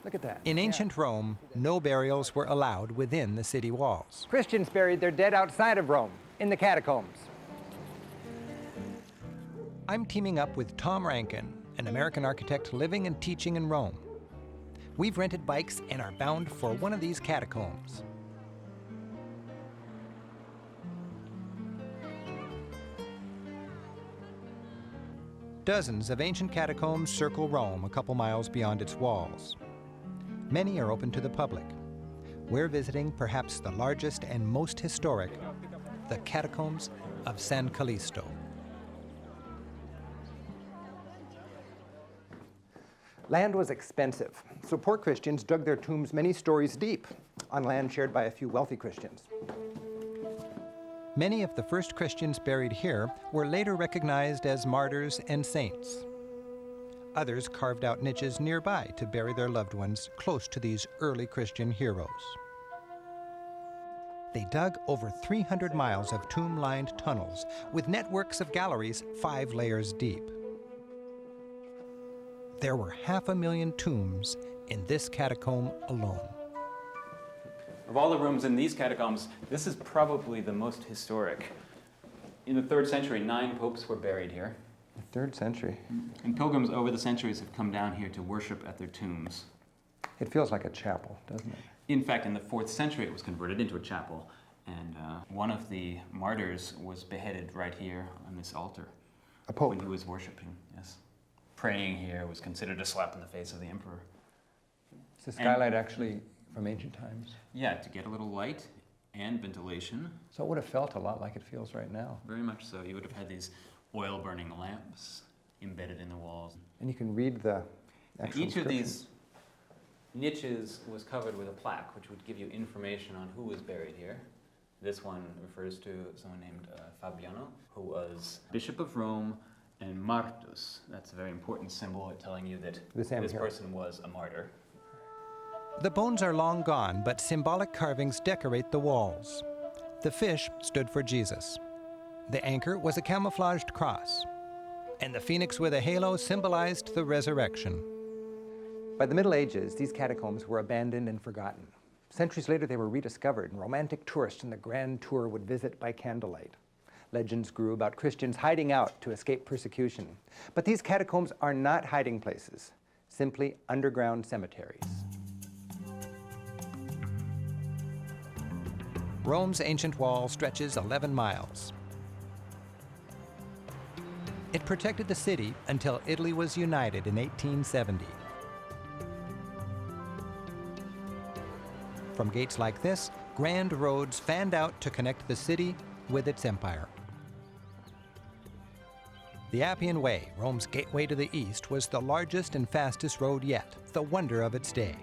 Look at that. In ancient Rome, no burials were allowed within the city walls. Christians buried their dead outside of Rome, in the catacombs. I'm teaming up with Tom Rankin, an American architect living and teaching in Rome. We've rented bikes and are bound for one of these catacombs. Dozens of ancient catacombs circle Rome a couple miles beyond its walls. Many are open to the public. We're visiting perhaps the largest and most historic, the Catacombs of San Callisto. Land was expensive, so poor Christians dug their tombs many stories deep on land shared by a few wealthy Christians. Many of the first Christians buried here were later recognized as martyrs and saints. Others carved out niches nearby to bury their loved ones close to these early Christian heroes. They dug over 300 miles of tomb-lined tunnels with networks of galleries 5 layers deep. There were 500,000 tombs in this catacomb alone. Of all the rooms in these catacombs, this is probably the most historic. In the 3rd century, 9 popes were buried here. The 3rd century. And pilgrims over the centuries have come down here to worship at their tombs. It feels like a chapel, doesn't it? In fact, in the 4th century, it was converted into a chapel. And one of the martyrs was beheaded right here on this altar. A pope? When he was worshiping, yes. Praying here was considered a slap in the face of the emperor. Is the skylight actually from ancient times? Yeah, to get a little light and ventilation. So it would have felt a lot like it feels right now. Very much so. You would have had these oil-burning lamps embedded in the walls. And you can read the actual Each of these niches was covered with a plaque, which would give you information on who was buried here. This one refers to someone named Fabiano, who was Bishop of Rome and Martus. That's a very important symbol telling you that this person was a martyr. The bones are long gone, but symbolic carvings decorate the walls. The fish stood for Jesus. The anchor was a camouflaged cross. And the phoenix with a halo symbolized the resurrection. By the Middle Ages, these catacombs were abandoned and forgotten. Centuries later, they were rediscovered, and romantic tourists in the Grand Tour would visit by candlelight. Legends grew about Christians hiding out to escape persecution. But these catacombs are not hiding places, simply underground cemeteries. Rome's ancient wall stretches 11 miles. It protected the city until Italy was united in 1870. From gates like this, grand roads fanned out to connect the city with its empire. The Appian Way, Rome's gateway to the east, was the largest and fastest road yet, the wonder of its day.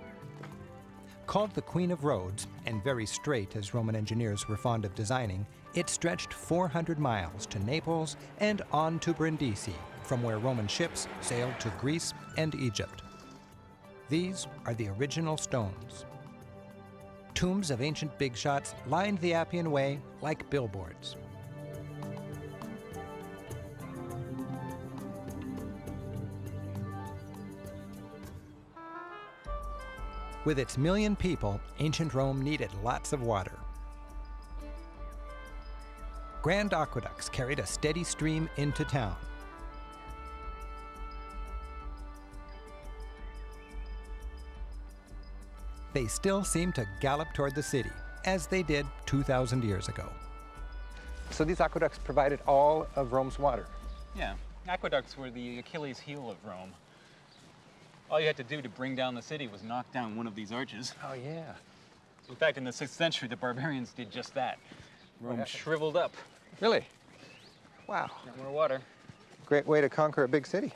Called the Queen of Roads, and very straight as Roman engineers were fond of designing, it stretched 400 miles to Naples and on to Brindisi, from where Roman ships sailed to Greece and Egypt. These are the original stones. Tombs of ancient big shots lined the Appian Way like billboards. With its 1 million people, ancient Rome needed lots of water. Grand aqueducts carried a steady stream into town. They still seem to gallop toward the city, as they did 2,000 years ago. So these aqueducts provided all of Rome's water? Yeah, aqueducts were the Achilles heel of Rome. All you had to do to bring down the city was knock down one of these arches. Oh, yeah. In fact, in the 6th century, the barbarians did just that. Rome shriveled up. Really? Wow. Got more water. Great way to conquer a big city.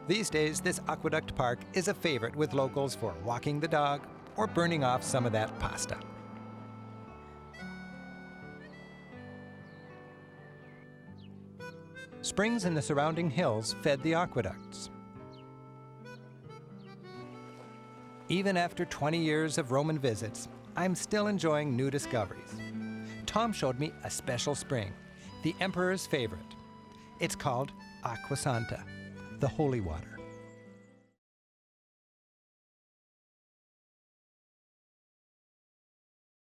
These days, this aqueduct park is a favorite with locals for walking the dog or burning off some of that pasta. Springs in the surrounding hills fed the aqueducts. Even after 20 years of Roman visits, I'm still enjoying new discoveries. Tom showed me a special spring, the emperor's favorite. It's called Aqua Santa, the holy water.